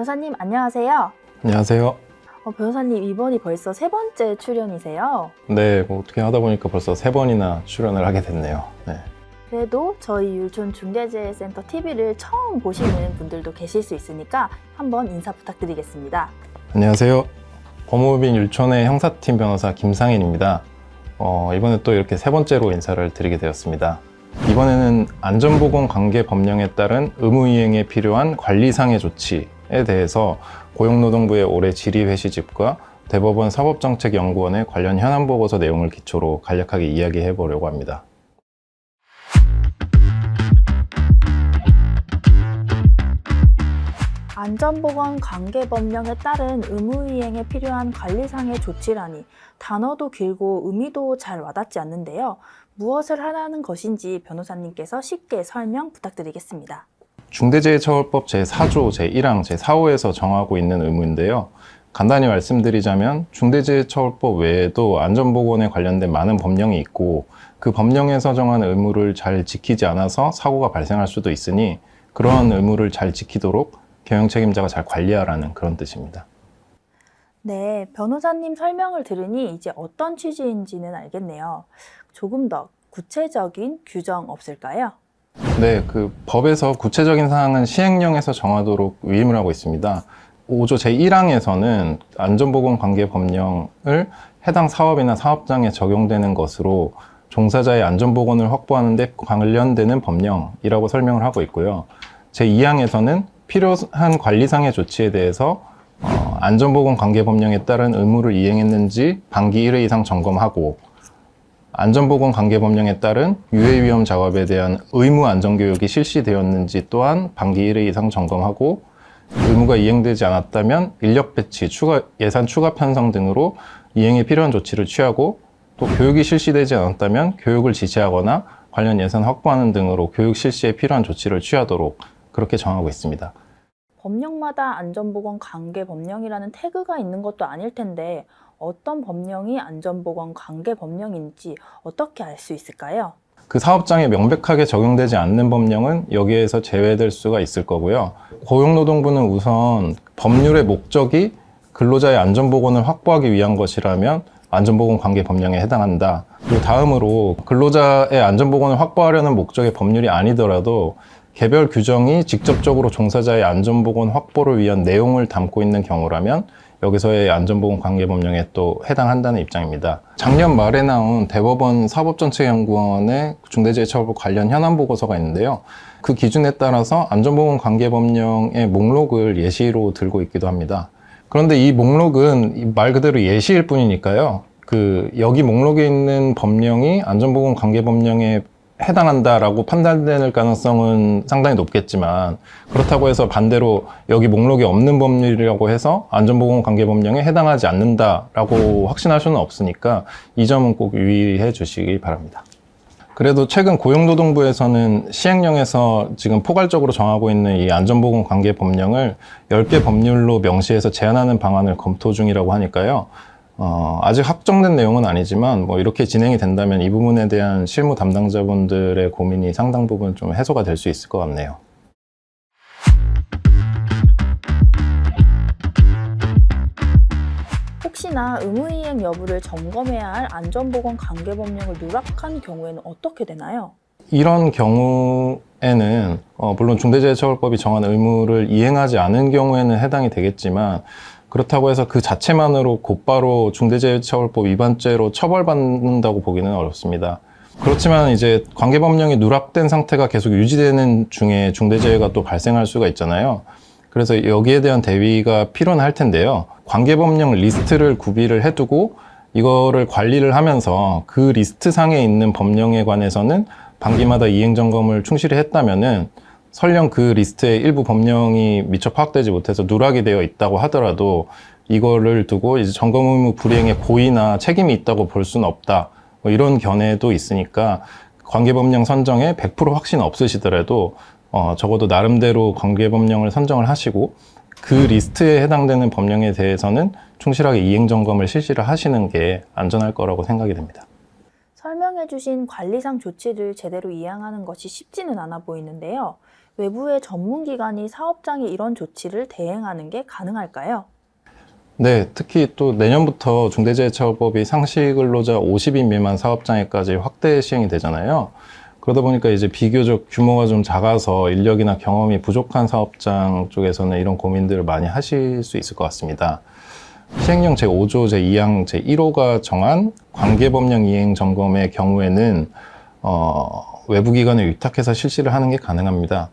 변호사님 안녕하세요. 안녕하세요. 변호사님 이번이 벌써 세 번째 출연이세요. 네, 뭐 어떻게 하다 보니까 벌써 3번이나 출연을 하게 됐네요. 네. 그래도 저희 율촌 중대재해센터 TV를 처음 보시는 분들도 계실 수 있으니까 한번 인사 부탁드리겠습니다. 안녕하세요. 법무법인 율촌의 형사팀 변호사 김상인입니다. 이번에 또 이렇게 3번째로 인사를 드리게 되었습니다. 이번에는 안전보건관계법령에 따른 의무이행에 필요한 관리상의 조치에 대해서 고용노동부의 올해 질의회시집과 대법원 사법정책연구원의 관련 현안보고서 내용을 기초로 간략하게 이야기해 보려고 합니다. 안전보건관계법령에 따른 의무이행에 필요한 관리상의 조치라니 단어도 길고 의미도 잘 와닿지 않는데요. 무엇을 하라는 것인지 변호사님께서 쉽게 설명 부탁드리겠습니다. 중대재해처벌법 제4조 제1항 제4호에서 정하고 있는 의무인데요. 간단히 말씀드리자면 중대재해처벌법 외에도 안전보건에 관련된 많은 법령이 있고 그 법령에서 정한 의무를 잘 지키지 않아서 사고가 발생할 수도 있으니 그러한 의무를 잘 지키도록 경영 책임자가 잘 관리하라는 그런 뜻입니다. 네, 변호사님 설명을 들으니 이제 어떤 취지인지는 알겠네요. 조금 더 구체적인 규정 없을까요? 네, 그 법에서 구체적인 사항은 시행령에서 정하도록 위임을 하고 있습니다. 5조 제1항에서는 안전보건관계법령을 해당 사업이나 사업장에 적용되는 것으로 종사자의 안전보건을 확보하는 데 관련되는 법령이라고 설명을 하고 있고요. 제2항에서는 필요한 관리상의 조치에 대해서 안전보건관계법령에 따른 의무를 이행했는지 반기 1회 이상 점검하고 안전보건관계법령에 따른 유해위험 작업에 대한 의무 안전교육이 실시되었는지 또한 반기 1회 이상 점검하고 의무가 이행되지 않았다면 인력 배치, 예산 추가 편성 등으로 이행에 필요한 조치를 취하고 또 교육이 실시되지 않았다면 교육을 지시하거나 관련 예산 확보하는 등으로 교육 실시에 필요한 조치를 취하도록 그렇게 정하고 있습니다. 법령마다 안전보건관계법령이라는 태그가 있는 것도 아닐 텐데 어떤 법령이 안전보건관계법령인지 어떻게 알 수 있을까요? 그 사업장에 명백하게 적용되지 않는 법령은 여기에서 제외될 수가 있을 거고요. 고용노동부는 우선 법률의 목적이 근로자의 안전보건을 확보하기 위한 것이라면 안전보건관계법령에 해당한다. 그리고 다음으로 근로자의 안전보건을 확보하려는 목적의 법률이 아니더라도 개별 규정이 직접적으로 종사자의 안전보건 확보를 위한 내용을 담고 있는 경우라면 여기서의 안전보건관계법령에 또 해당한다는 입장입니다. 작년 말에 나온 대법원 사법정책연구원의 중대재해처벌법 관련 현안보고서가 있는데요. 그 기준에 따라서 안전보건관계법령의 목록을 예시로 들고 있기도 합니다. 그런데 이 목록은 말 그대로 예시일 뿐이니까요. 여기 목록에 있는 법령이 안전보건관계법령에 해당한다라고 판단될 가능성은 상당히 높겠지만 그렇다고 해서 반대로 여기 목록에 없는 법률이라고 해서 안전보건관계법령에 해당하지 않는다라고 확신할 수는 없으니까 이 점은 꼭 유의해 주시기 바랍니다. 그래도 최근 고용노동부에서는 시행령에서 지금 포괄적으로 정하고 있는 이 안전보건관계법령을 10개 법률로 명시해서 제한하는 방안을 검토 중이라고 하니까요. 아직 확정된 내용은 아니지만 이렇게 진행이 된다면 이 부분에 대한 실무 담당자분들의 고민이 상당 부분 좀 해소가 될 수 있을 것 같네요. 혹시나 의무이행 여부를 점검해야 할 안전보건관계법령을 누락한 경우에는 어떻게 되나요? 이런 경우에는 물론 중대재해처벌법이 정한 의무를 이행하지 않은 경우에는 해당이 되겠지만 그렇다고 해서 그 자체만으로 곧바로 중대재해처벌법 위반죄로 처벌받는다고 보기는 어렵습니다. 그렇지만 이제 관계법령이 누락된 상태가 계속 유지되는 중에 중대재해가 또 발생할 수가 있잖아요. 그래서 여기에 대한 대비가 필요는 할 텐데요. 관계법령 리스트를 구비를 해두고 이거를 관리를 하면서 그 리스트 상에 있는 법령에 관해서는 반기마다 이행점검을 충실히 했다면은 설령 그 리스트의 일부 법령이 미처 파악되지 못해서 누락이 되어 있다고 하더라도 이거를 두고 이제 점검 의무 불이행의 고의나 책임이 있다고 볼 수는 없다. 이런 견해도 있으니까 관계법령 선정에 100% 확신 없으시더라도 적어도 나름대로 관계법령을 선정을 하시고 그 리스트에 해당되는 법령에 대해서는 충실하게 이행점검을 실시를 하시는 게 안전할 거라고 생각이 됩니다. 설명해주신 관리상 조치를 제대로 이행하는 것이 쉽지는 않아 보이는데요. 외부의 전문기관이 사업장에 이런 조치를 대행하는 게 가능할까요? 네, 특히 또 내년부터 중대재해처벌법이 상시근로자 50인 미만 사업장에까지 확대 시행이 되잖아요. 그러다 보니까 이제 비교적 규모가 좀 작아서 인력이나 경험이 부족한 사업장 쪽에서는 이런 고민들을 많이 하실 수 있을 것 같습니다. 시행령 제5조 제2항 제1호가 정한 관계법령 이행 점검의 경우에는 외부기관에 위탁해서 실시를 하는 게 가능합니다.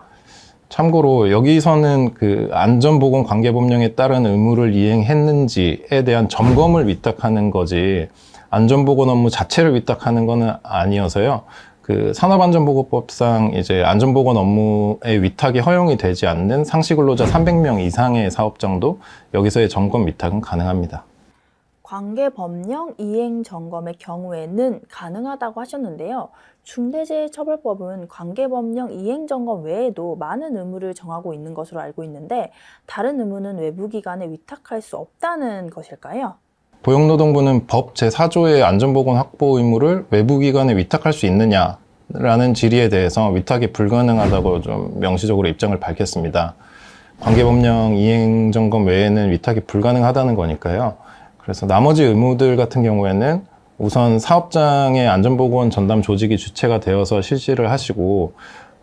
참고로 여기서는 그 안전보건 관계법령에 따른 의무를 이행했는지에 대한 점검을 위탁하는 거지 안전보건 업무 자체를 위탁하는 거는 아니어서요. 그 산업안전보건법상 이제 안전보건 업무의 위탁이 허용이 되지 않는 상시근로자 300명 이상의 사업장도 여기서의 점검 위탁은 가능합니다. 관계법령 이행 점검의 경우에는 가능하다고 하셨는데요. 중대재해처벌법은 관계법령 이행 점검 외에도 많은 의무를 정하고 있는 것으로 알고 있는데 다른 의무는 외부기관에 위탁할 수 없다는 것일까요? 고용노동부는 법 제4조의 안전보건 확보 의무를 외부기관에 위탁할 수 있느냐라는 질의에 대해서 위탁이 불가능하다고 좀 명시적으로 입장을 밝혔습니다. 관계법령 이행 점검 외에는 위탁이 불가능하다는 거니까요. 그래서 나머지 의무들 같은 경우에는 우선 사업장의 안전보건 전담 조직이 주체가 되어서 실시를 하시고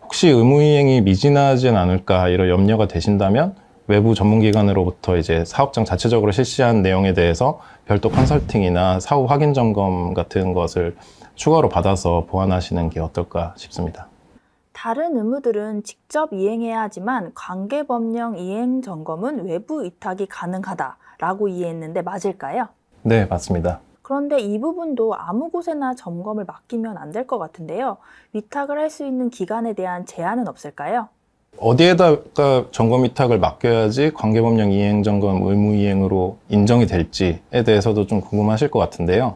혹시 의무이행이 미진하진 않을까 이런 염려가 되신다면 외부 전문기관으로부터 이제 사업장 자체적으로 실시한 내용에 대해서 별도 컨설팅이나 사후 확인 점검 같은 것을 추가로 받아서 보완하시는 게 어떨까 싶습니다. 다른 의무들은 직접 이행해야 하지만 관계법령 이행 점검은 외부 위탁이 가능하다라고 이해했는데 맞을까요? 네, 맞습니다. 그런데 이 부분도 아무 곳에나 점검을 맡기면 안 될 것 같은데요. 위탁을 할 수 있는 기관에 대한 제한은 없을까요? 어디에다가 점검 위탁을 맡겨야지 관계법령 이행 점검 의무 이행으로 인정이 될지에 대해서도 좀 궁금하실 것 같은데요.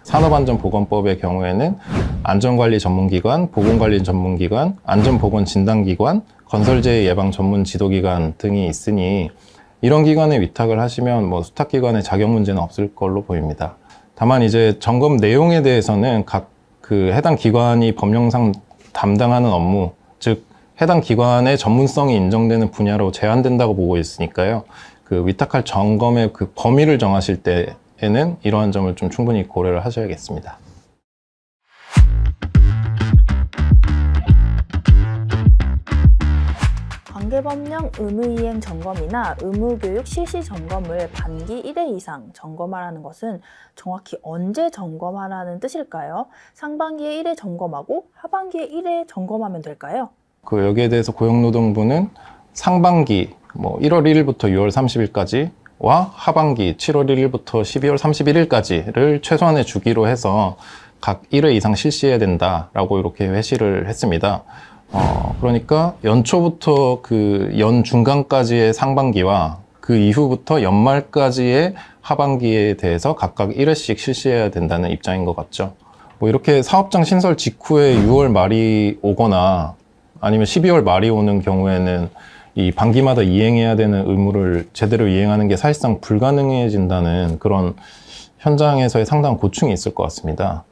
산업안전보건법의 경우에는 안전관리 전문기관, 보건관리 전문기관, 안전보건진단기관, 건설재해 예방 전문 지도기관 등이 있으니 이런 기관에 위탁을 하시면 뭐 수탁기관의 자격 문제는 없을 걸로 보입니다. 다만 이제 점검 내용에 대해서는 각 그 해당 기관이 법령상 담당하는 업무, 즉 해당 기관의 전문성이 인정되는 분야로 제한된다고 보고 있으니까요. 그 위탁할 점검의 그 범위를 정하실 때에는 이러한 점을 좀 충분히 고려를 하셔야겠습니다. 관계법령 의무이행 점검이나 의무교육 실시 점검을 반기 1회 이상 점검하라는 것은 정확히 언제 점검하라는 뜻일까요? 상반기에 1회 점검하고 하반기에 1회 점검하면 될까요? 그 여기에 대해서 고용노동부는 상반기 1월 1일부터 6월 30일까지와 하반기 7월 1일부터 12월 31일까지를 최소한의 주기로 해서 각 1회 이상 실시해야 된다라고 이렇게 회시를 했습니다. 그러니까 연초부터 그 연 중간까지의 상반기와 그 이후부터 연말까지의 하반기에 대해서 각각 1회씩 실시해야 된다는 입장인 것 같죠. 뭐 이렇게 사업장 신설 직후에 6월 말이 오거나 아니면 12월 말이 오는 경우에는 이 반기마다 이행해야 되는 의무를 제대로 이행하는 게 사실상 불가능해진다는 그런 현장에서의 상당한 고충이 있을 것 같습니다.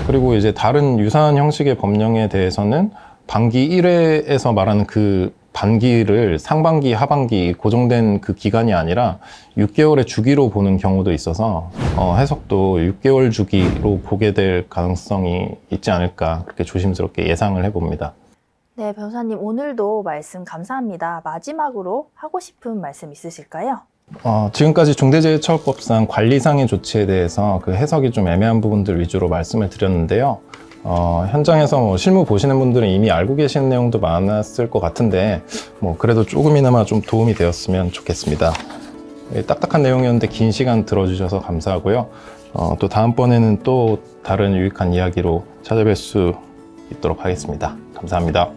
그리고 이제 다른 유사한 형식의 법령에 대해서는 반기 1회에서 말하는 그 반기를 상반기, 하반기 고정된 그 기간이 아니라 6개월의 주기로 보는 경우도 있어서 해석도 6개월 주기로 보게 될 가능성이 있지 않을까 그렇게 조심스럽게 예상을 해봅니다. 네, 변호사님 오늘도 말씀 감사합니다. 마지막으로 하고 싶은 말씀 있으실까요? 지금까지 중대재해처벌법상 관리상의 조치에 대해서 그 해석이 좀 애매한 부분들 위주로 말씀을 드렸는데요. 현장에서 실무 보시는 분들은 이미 알고 계시는 내용도 많았을 것 같은데 그래도 조금이나마 좀 도움이 되었으면 좋겠습니다. 딱딱한 내용이었는데 긴 시간 들어주셔서 감사하고요. 또 다음번에는 또 다른 유익한 이야기로 찾아뵐 수 있도록 하겠습니다. 감사합니다.